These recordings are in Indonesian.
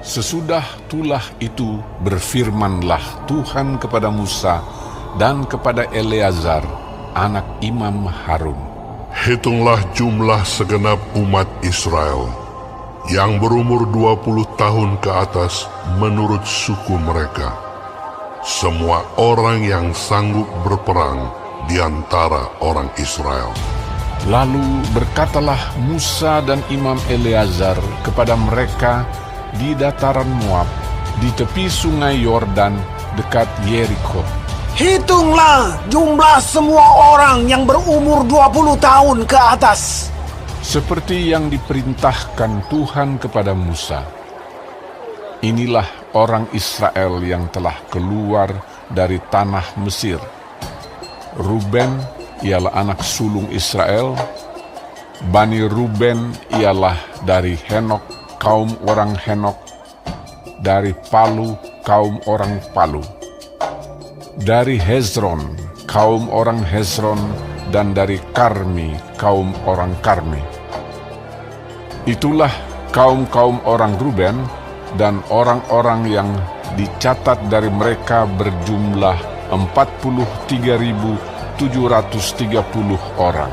Sesudah tulah itu berfirmanlah Tuhan kepada Musa dan kepada Eleazar, anak Imam Harun. Hitunglah jumlah segenap umat Israel yang berumur 20 tahun ke atas menurut suku mereka. Semua orang yang sanggup berperang di antara orang Israel. Lalu berkatalah Musa dan Imam Eleazar kepada mereka di dataran Moab, di tepi sungai Yordan dekat Yeriko. Hitunglah jumlah semua orang yang berumur 20 tahun ke atas, seperti yang diperintahkan Tuhan kepada Musa. Inilah orang Israel yang telah keluar dari tanah Mesir. Ruben ialah anak sulung Israel. Bani Ruben ialah dari Henok, kaum orang Henok, dari Palu, kaum orang Palu, dari Hezron, kaum orang Hezron, dan dari Karmi, kaum orang Karmi. Itulah kaum-kaum orang Ruben, dan orang-orang yang dicatat dari mereka berjumlah 43.730 orang.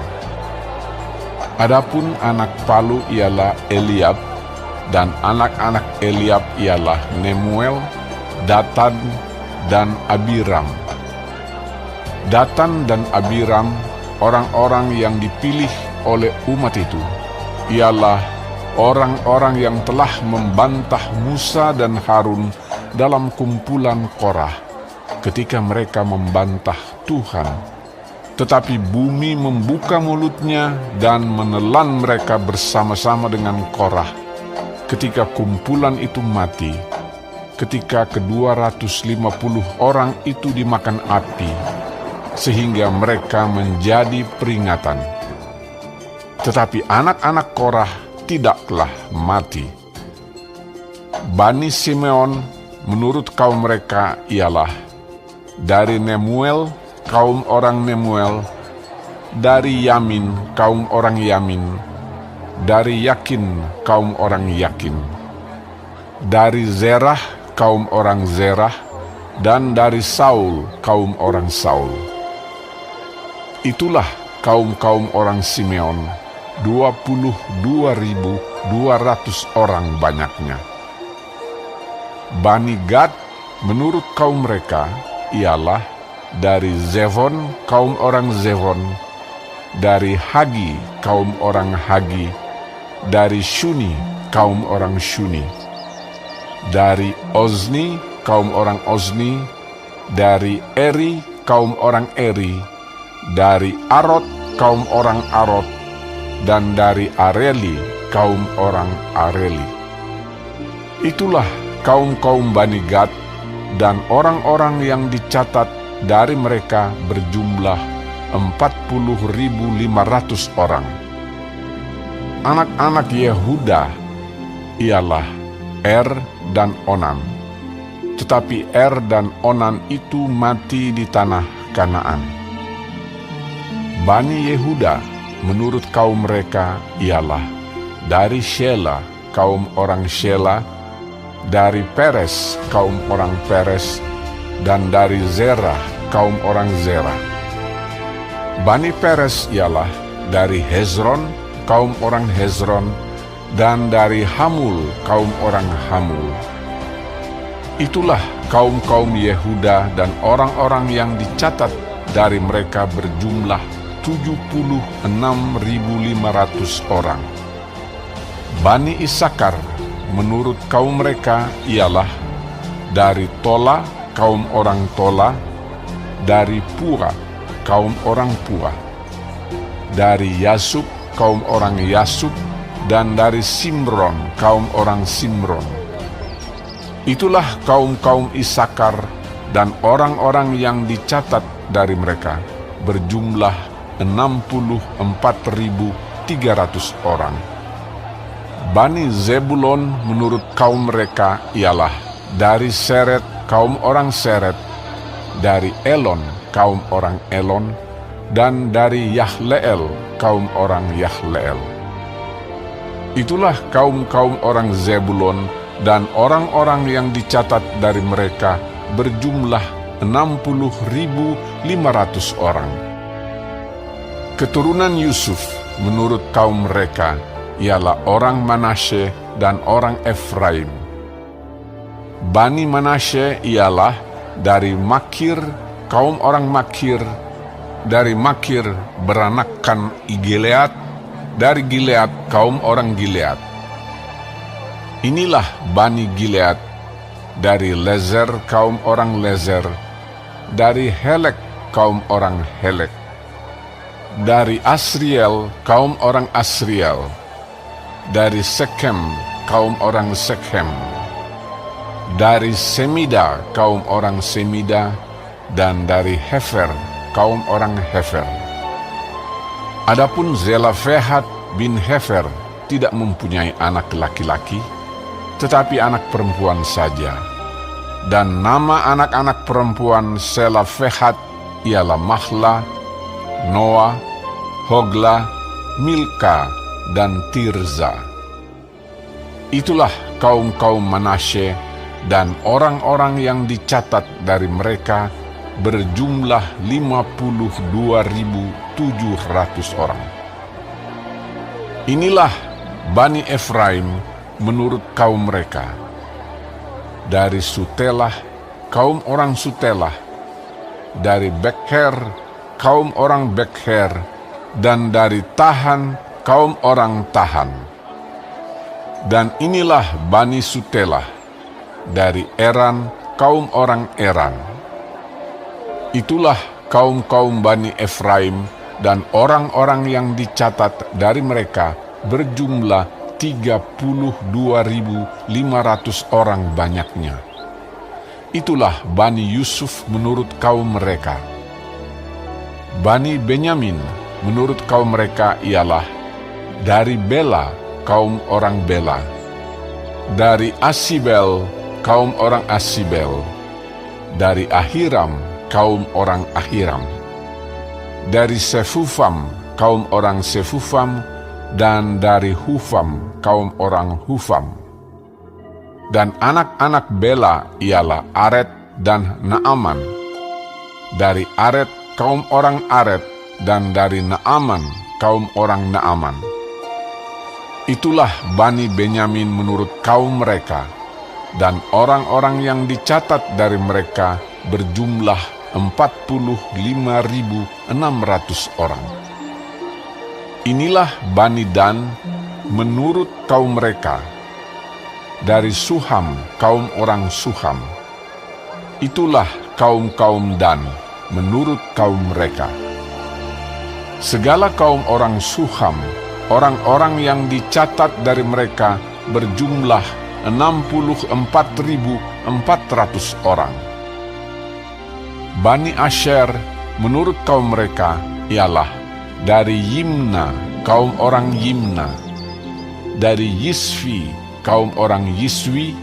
Adapun anak Palu ialah Eliab, dan anak-anak Eliab ialah Nemuel, Datan, dan Abiram. Datan dan Abiram, orang-orang yang dipilih oleh umat itu, ialah orang-orang yang telah membantah Musa dan Harun dalam kumpulan Korah ketika mereka membantah Tuhan. Tetapi bumi membuka mulutnya dan menelan mereka bersama-sama dengan Korah ketika kumpulan itu mati, ketika ke-250 orang itu dimakan api, sehingga mereka menjadi peringatan. Tetapi anak-anak Korah tidaklah mati. Bani Simeon menurut kaum mereka ialah dari Nemuel, kaum orang Nemuel, dari Yamin, kaum orang Yamin, dari Yakin, kaum orang Yakin, dari Zerah, kaum orang Zerah, dan dari Saul, kaum orang Saul. Itulah kaum-kaum orang Simeon, 22.200 orang banyaknya. Bani Gad menurut kaum mereka ialah dari Zevon, kaum orang Zevon, dari Hagi, kaum orang Hagi, dari Shuni, kaum orang Shuni, dari Ozni, kaum orang Ozni, dari Eri, kaum orang Eri, dari Arod, kaum orang Arod, dan dari Areli, kaum orang Areli. Itulah kaum-kaum Bani Gad, dan orang-orang yang dicatat dari mereka berjumlah 40.500 orang. Anak-anak Yehuda ialah Er dan Onan, tetapi Er dan Onan itu mati di tanah Kanaan. Bani Yehuda menurut kaum mereka ialah dari Shela, kaum orang Shela, dari Peres, kaum orang Peres, dan dari Zerah, kaum orang Zerah. Bani Peres ialah dari Hezron, kaum orang Hezron, dan dari Hamul, kaum orang Hamul. Itulah kaum-kaum Yehuda, dan orang-orang yang dicatat dari mereka berjumlah 76.500 orang. Bani Isakar menurut kaum mereka ialah dari Tola, kaum orang Tola, dari Pura, kaum orang Pura, dari Yasub, kaum orang Yasub, dan dari Simron, kaum orang Simron. Itulah kaum-kaum Isakar, dan orang-orang yang dicatat dari mereka berjumlah 64.300 orang. Bani Zebulon menurut kaum mereka ialah dari Seret, kaum orang Seret, dari Elon, kaum orang Elon, dan dari Yahleel, kaum orang Yahleel. Itulah kaum-kaum orang Zebulon dan orang-orang yang dicatat dari mereka berjumlah 60.500 orang. Keturunan Yusuf menurut kaum mereka ialah orang Manasye dan orang Efraim. Bani Manasye ialah dari Makir, kaum orang Makir. Dari Makir beranakkan Gilead, dari Gilead kaum orang Gilead. Inilah Bani Gilead, dari Lezer kaum orang Lezer, dari Helek kaum orang Helek, dari Asriel kaum orang Asriel, dari Sekem kaum orang Sekem, dari Semida kaum orang Semida, dan dari Hefer kaum orang Hefer. Adapun Zelafehad bin Hefer tidak mempunyai anak laki-laki, tetapi anak perempuan saja. Dan nama anak-anak perempuan Zelafehad ialah Mahla, Noah, Hogla, Milka, dan Tirza. Itulah kaum-kaum Manasye, dan orang-orang yang dicatat dari mereka berjumlah 52.700 orang. Inilah Bani Efraim menurut kaum mereka. Dari Sutelah, kaum orang Sutelah, dari Bekher, kaum orang Bekher, dan dari Tahan, kaum orang Tahan. Dan inilah Bani Sutelah, dari Eran, kaum orang Eran. Itulah kaum-kaum Bani Efraim, dan orang-orang yang dicatat dari mereka berjumlah 32.500 orang banyaknya. Itulah Bani Yusuf menurut kaum mereka. Bani Benyamin menurut kaum mereka ialah dari Bela, kaum orang Bela, dari Asibel, kaum orang Asibel, dari Ahiram, kaum orang Ahiram, dari Sefufam, kaum orang Sefufam, dan dari Hufam, kaum orang Hufam. Dan anak-anak Bela ialah Aret dan Naaman. Dari Aret, kaum orang Aret, dan dari Naaman, kaum orang Naaman. Itulah Bani Benyamin menurut kaum mereka, dan orang-orang yang dicatat dari mereka berjumlah 45.600 orang. Inilah Bani Dan menurut kaum mereka. Dari Suham, kaum orang Suham. Itulah kaum-kaum Dan menurut kaum mereka. Segala kaum orang Suham, orang-orang yang dicatat dari mereka berjumlah 64.400 orang. Bani Asher menurut kaum mereka ialah dari Yimna, kaum orang Yimna, dari Yisvi, kaum orang Yiswi,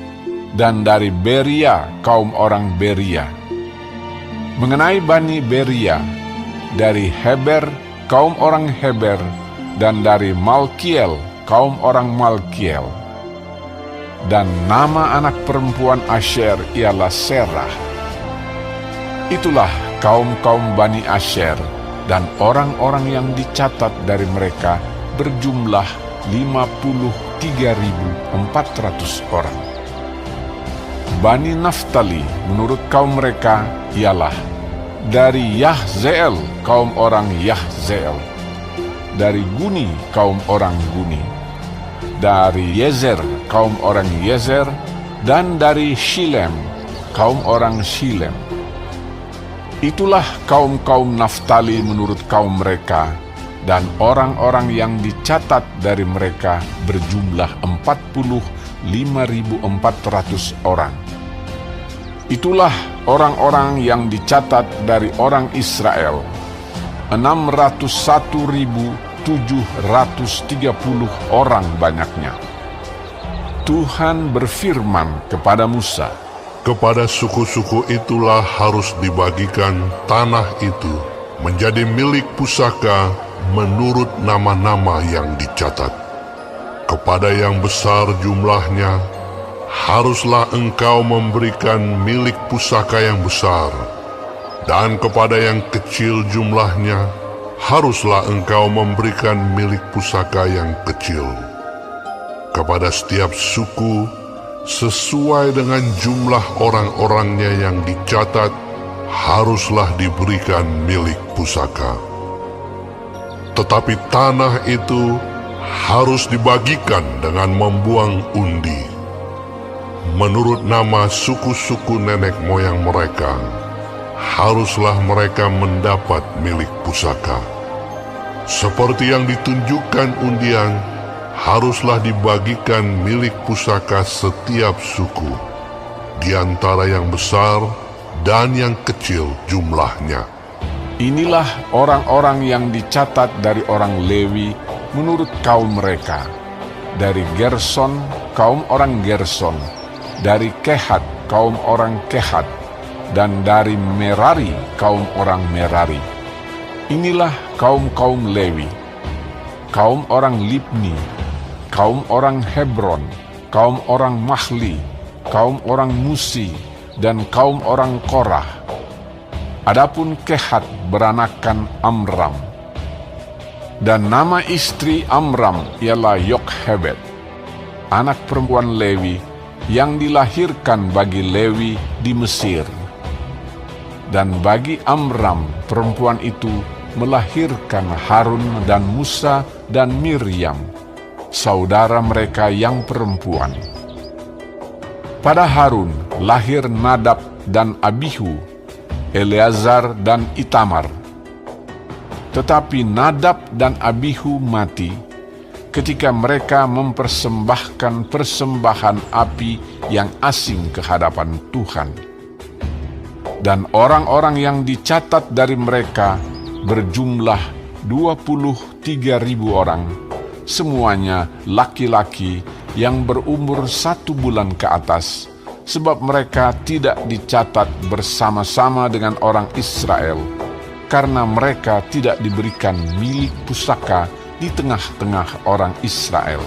dan dari Beria, kaum orang Beria. Mengenai Bani Beria, dari Heber, kaum orang Heber, dan dari Malkiel, kaum orang Malkiel. Dan nama anak perempuan Asher ialah Serah. Itulah kaum-kaum Bani Asher, dan orang-orang yang dicatat dari mereka berjumlah 53.400 orang. Bani Naftali menurut kaum mereka ialah dari Yahzeel, kaum orang Yahzeel, dari Guni, kaum orang Guni, dari Yezer, kaum orang Yezer, dan dari Shilem, kaum orang Shilem. Itulah kaum-kaum Naftali menurut kaum mereka, dan orang-orang yang dicatat dari mereka berjumlah 45.400 orang. Itulah orang-orang yang dicatat dari orang Israel, 601.730 orang banyaknya. Tuhan berfirman kepada Musa, Kepada suku-suku itulah harus dibagikan tanah itu menjadi milik pusaka menurut nama-nama yang dicatat. Kepada yang besar jumlahnya, haruslah engkau memberikan milik pusaka yang besar, dan kepada yang kecil jumlahnya, haruslah engkau memberikan milik pusaka yang kecil. Kepada setiap suku, sesuai dengan jumlah orang-orangnya yang dicatat, haruslah diberikan milik pusaka. Tetapi tanah itu harus dibagikan dengan membuang undi, menurut nama suku-suku nenek moyang mereka. Haruslah mereka mendapat milik pusaka. Seperti yang ditunjukkan undian, haruslah dibagikan milik pusaka setiap suku, di antara yang besar dan yang kecil jumlahnya. Inilah orang-orang yang dicatat dari orang Lewi menurut kaum mereka. Dari Gerson, kaum orang Gerson. Dari Kehat, kaum orang Kehat. Dan dari Merari, kaum orang Merari. Inilah kaum-kaum Lewi. Kaum orang Libni, kaum orang Hebron, kaum orang Mahli, kaum orang Musi, dan kaum orang Korah. Adapun Kehat beranakan Amram. Dan nama istri Amram ialah Yokhebed, anak perempuan Lewi yang dilahirkan bagi Lewi di Mesir. Dan bagi Amram perempuan itu melahirkan Harun dan Musa dan Miriam, saudara mereka yang perempuan. Pada Harun lahir Nadab dan Abihu, Eleazar dan Itamar. Tetapi Nadab dan Abihu mati ketika mereka mempersembahkan persembahan api yang asing ke hadapan Tuhan. Dan orang-orang yang dicatat dari mereka berjumlah 23.000 orang, semuanya laki-laki yang berumur 1 bulan ke atas, sebab mereka tidak dicatat bersama-sama dengan orang Israel, karena mereka tidak diberikan milik pusaka di tengah-tengah orang Israel.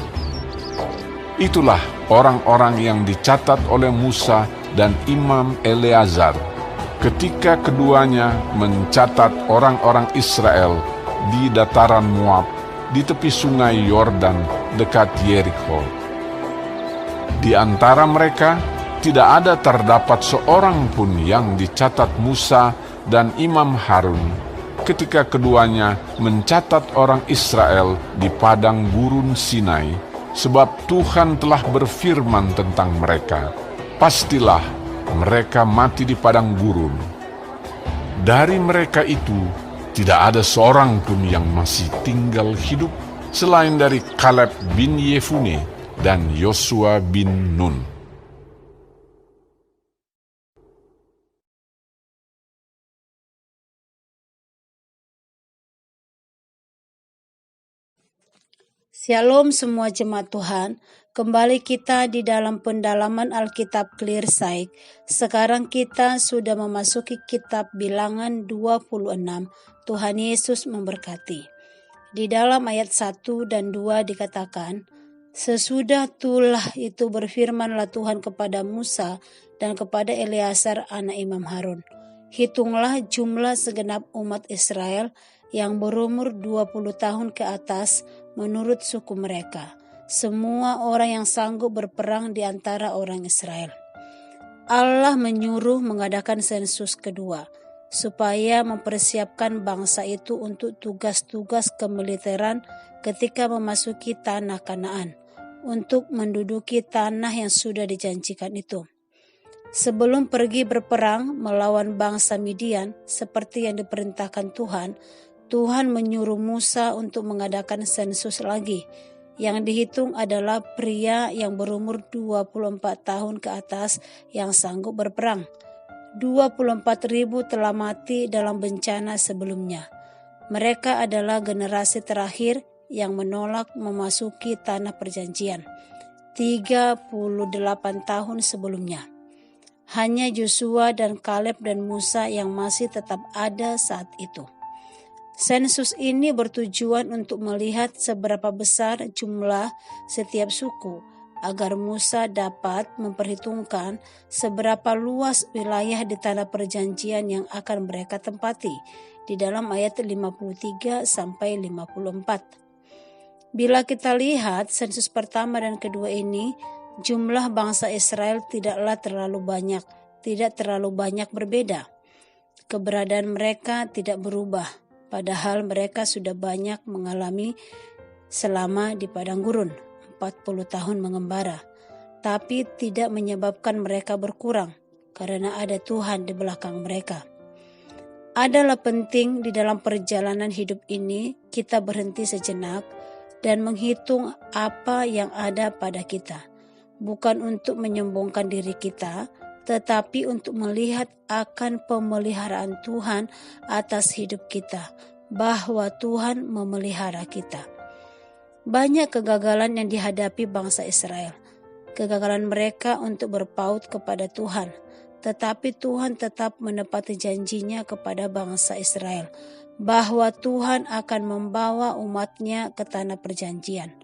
Itulah orang-orang yang dicatat oleh Musa dan Imam Eleazar, ketika keduanya mencatat orang-orang Israel di dataran Moab, di tepi sungai Yordan dekat Yerikho. Di antara mereka tidak ada terdapat seorang pun yang dicatat Musa dan Imam Harun ketika keduanya mencatat orang Israel di padang gurun Sinai, sebab Tuhan telah berfirman tentang mereka, pastilah mereka mati di padang gurun. Dari mereka itu tidak ada seorang pun yang masih tinggal hidup selain dari Kaleb bin Yefune dan Yosua bin Nun. Shalom semua jemaat Tuhan, kembali kita di dalam pendalaman Alkitab Clearsight. Sekarang kita sudah memasuki kitab Bilangan 26. Tuhan Yesus memberkati. Di dalam ayat 1 dan 2 dikatakan, sesudah tulah itu berfirmanlah Tuhan kepada Musa dan kepada Eleazar anak Imam Harun. Hitunglah jumlah segenap umat Israel yang berumur 20 tahun ke atas menurut suku mereka, semua orang yang sanggup berperang di antara orang Israel. Allah menyuruh mengadakan sensus kedua, supaya mempersiapkan bangsa itu untuk tugas-tugas kemiliteran ketika memasuki tanah Kanaan, untuk menduduki tanah yang sudah dijanjikan itu. Sebelum pergi berperang melawan bangsa Midian, seperti yang diperintahkan Tuhan menyuruh Musa untuk mengadakan sensus lagi. Yang dihitung adalah pria yang berumur 24 tahun ke atas yang sanggup berperang. 24.000 telah mati dalam bencana sebelumnya. Mereka adalah generasi terakhir yang menolak memasuki tanah perjanjian. 38 tahun sebelumnya. Hanya Yosua dan Kaleb dan Musa yang masih tetap ada saat itu. Sensus ini bertujuan untuk melihat seberapa besar jumlah setiap suku agar Musa dapat memperhitungkan seberapa luas wilayah di tanah perjanjian yang akan mereka tempati di dalam ayat 53 sampai 54. Bila kita lihat sensus pertama dan kedua ini, jumlah bangsa Israel tidaklah terlalu banyak berbeda. Keberadaan mereka tidak berubah, padahal mereka sudah banyak mengalami selama di padang gurun, 40 tahun mengembara, tapi tidak menyebabkan mereka berkurang karena ada Tuhan di belakang mereka. Adalah penting di dalam perjalanan hidup ini kita berhenti sejenak dan menghitung apa yang ada pada kita, bukan untuk menyombongkan diri kita, tetapi untuk melihat akan pemeliharaan Tuhan atas hidup kita, bahwa Tuhan memelihara kita. Banyak kegagalan yang dihadapi bangsa Israel. Kegagalan mereka untuk berpaut kepada Tuhan. Tetapi Tuhan tetap menepati janjinya kepada bangsa Israel, bahwa Tuhan akan membawa umatnya ke tanah perjanjian.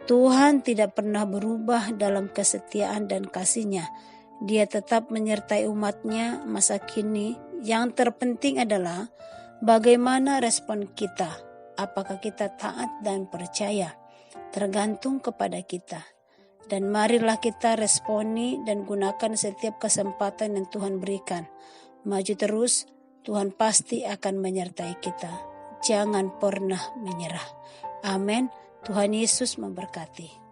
Tuhan tidak pernah berubah dalam kesetiaan dan kasih-Nya. Dia tetap menyertai umatnya masa kini. Yang terpenting adalah bagaimana respon kita. Apakah kita taat dan percaya? Tergantung kepada kita. Dan marilah kita responi dan gunakan setiap kesempatan yang Tuhan berikan. Maju terus, Tuhan pasti akan menyertai kita. Jangan pernah menyerah. Amin. Tuhan Yesus memberkati.